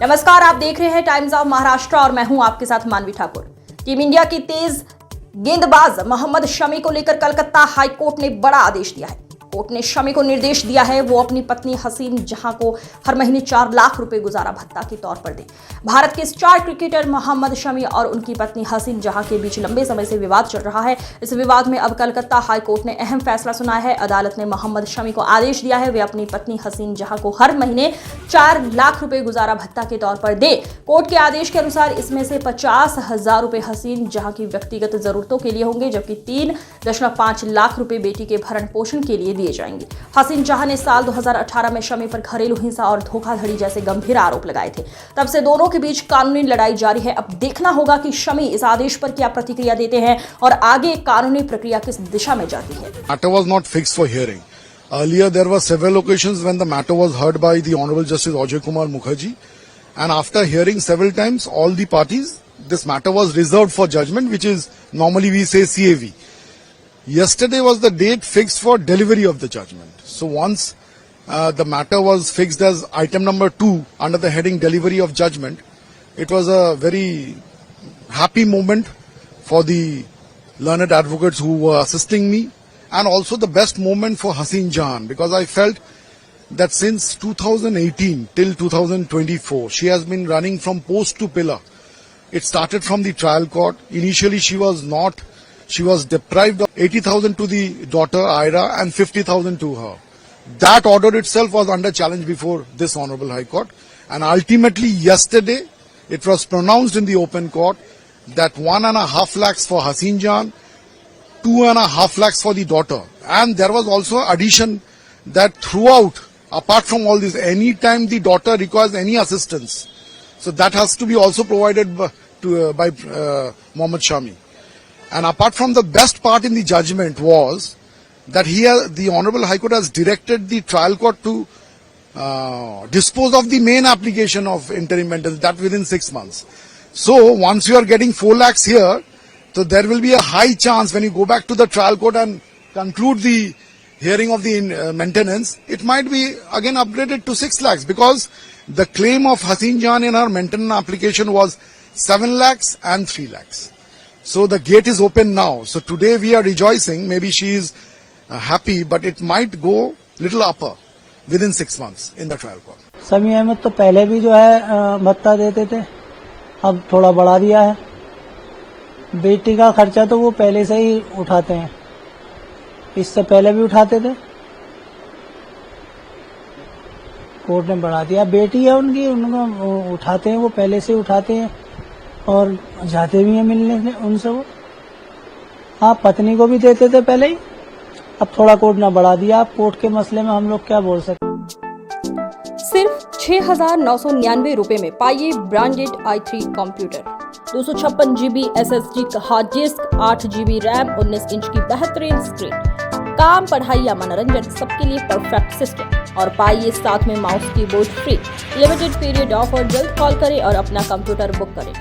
नमस्कार, आप देख रहे हैं टाइम्स ऑफ महाराष्ट्र और मैं हूं आपके साथ मानवी ठाकुर। टीम इंडिया की तेज गेंदबाज मोहम्मद शमी को लेकर कलकत्ता हाई कोर्ट ने बड़ा आदेश दिया है। कोर्ट ने शमी को निर्देश दिया है वो अपनी पत्नी हसीन जहां को हर महीने 4 लाख रुपए गुजारा भत्ता के तौर पर दे। भारत के स्टार क्रिकेटर मोहम्मद शमी और उनकी पत्नी हसीन जहां के बीच लंबे समय से विवाद चल रहा है। इस विवाद में अब कलकत्ता हाई कोर्ट ने अहम फैसला सुनाया है। अदालत ने मोहम्मद शमी को आदेश दिया है वे अपनी पत्नी हसीन जहां को हर महीने 4 लाख रुपए गुजारा भत्ता के तौर पर दे। कोर्ट के आदेश के अनुसार इसमें से 50,000 रुपए हसीन जहां की व्यक्तिगत जरूरतों के लिए होंगे, जबकि 3.5 लाख रुपए बेटी के भरण पोषण के लिए दिए जाएंगे। हसीन जहां ने साल 2018 में शमी पर घरेलू हिंसा और धोखाधड़ी जैसे गंभीर आरोप लगाए थे। तब से दोनों के बीच कानूनी लड़ाई जारी है। अब देखना होगा कि शमी इस आदेश पर क्या प्रतिक्रिया देते हैं और आगे कानूनी प्रक्रिया किस दिशा में जाती है। Matter was not fixed for hearing. Earlier there were several occasions when the matter was heard by the Honorable Justice Ajay Kumar Mukherjee, and after hearing several times all the parties, this matter was reserved for judgment, which is normally we say CAV. Yesterday was the date fixed for delivery of the judgment. So once the matter was fixed as item number 2 under the heading delivery of judgment, it was a very happy moment for the learned advocates who were assisting me, and also the best moment for Hasiin Jahan, because I felt that since 2018 till 2024 she has been running from post to pillar. It started from the trial court. Initially she was deprived of 80,000 to the daughter Ira and 50,000 to her. That order itself was under challenge before this Honorable High Court, and ultimately yesterday it was pronounced in the open court that 1.5 lakhs for Hasiin Jahan, 2.5 lakhs for the daughter, and there was also addition that throughout, apart from all this, any time the daughter requires any assistance, so that has to be also provided by Mohammad Shami. And apart from the best part in the judgment was that the Honorable High Court has directed the trial court to dispose of the main application of interim maintenance, that within 6 months. So once you are getting 4 lakhs here, so there will be a high chance when you go back to the trial court and conclude the hearing of the maintenance, it might be again upgraded to 6 lakhs, because the claim of Hasiin Jahan in her maintenance application was 7 lakhs and 3 lakhs. So the gate is open now. So today we are rejoicing. Maybe she is happy, but it might go little upper within 6 months in the trial court. Shami Ahmad तो पहले भी जो है भत्ता देते थे, अब थोड़ा बढ़ा दिया है। बेटी का खर्चा तो वो पहले से ही उठाते हैं, इससे पहले भी उठाते थे, कोर्ट ने बढ़ा दिया। बेटी है उनकी, उनको उठाते हैं, वो पहले से उठाते हैं और जाते भी हैं मिलने से उनसे वो। हाँ, पत्नी को भी देते थे पहले ही, अब थोड़ा कोर्ट ने बढ़ा दिया। अब कोर्ट के मसले में हम लोग क्या बोल सकते। सिर्फ 6,999 रुपए में पाइए branded i3 computer, 256 GB SSD hard disk, 8 GB RAM, 19 inch की बेहतरीन स्क्रीन। काम, पढ़ाई या मनोरंजन, सबके लिए परफेक्ट सिस्टम। और पाइए साथ में mouse keyboard free. Limited period offer, जल्द कॉल करें और अपना कंप्यूटर बुक करें।